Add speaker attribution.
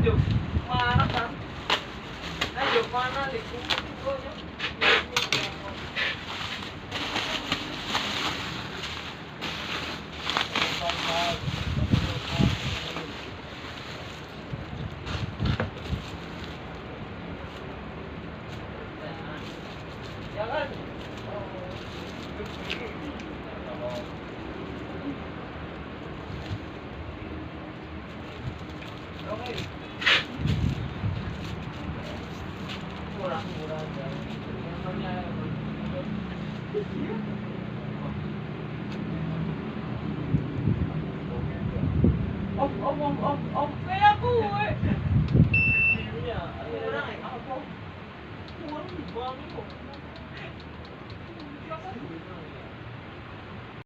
Speaker 1: Mana kan? Ayo mana liku itu. Jangan. Murah-murah aja. Kayak aku. Iya, orang apa? Kurang banget kok.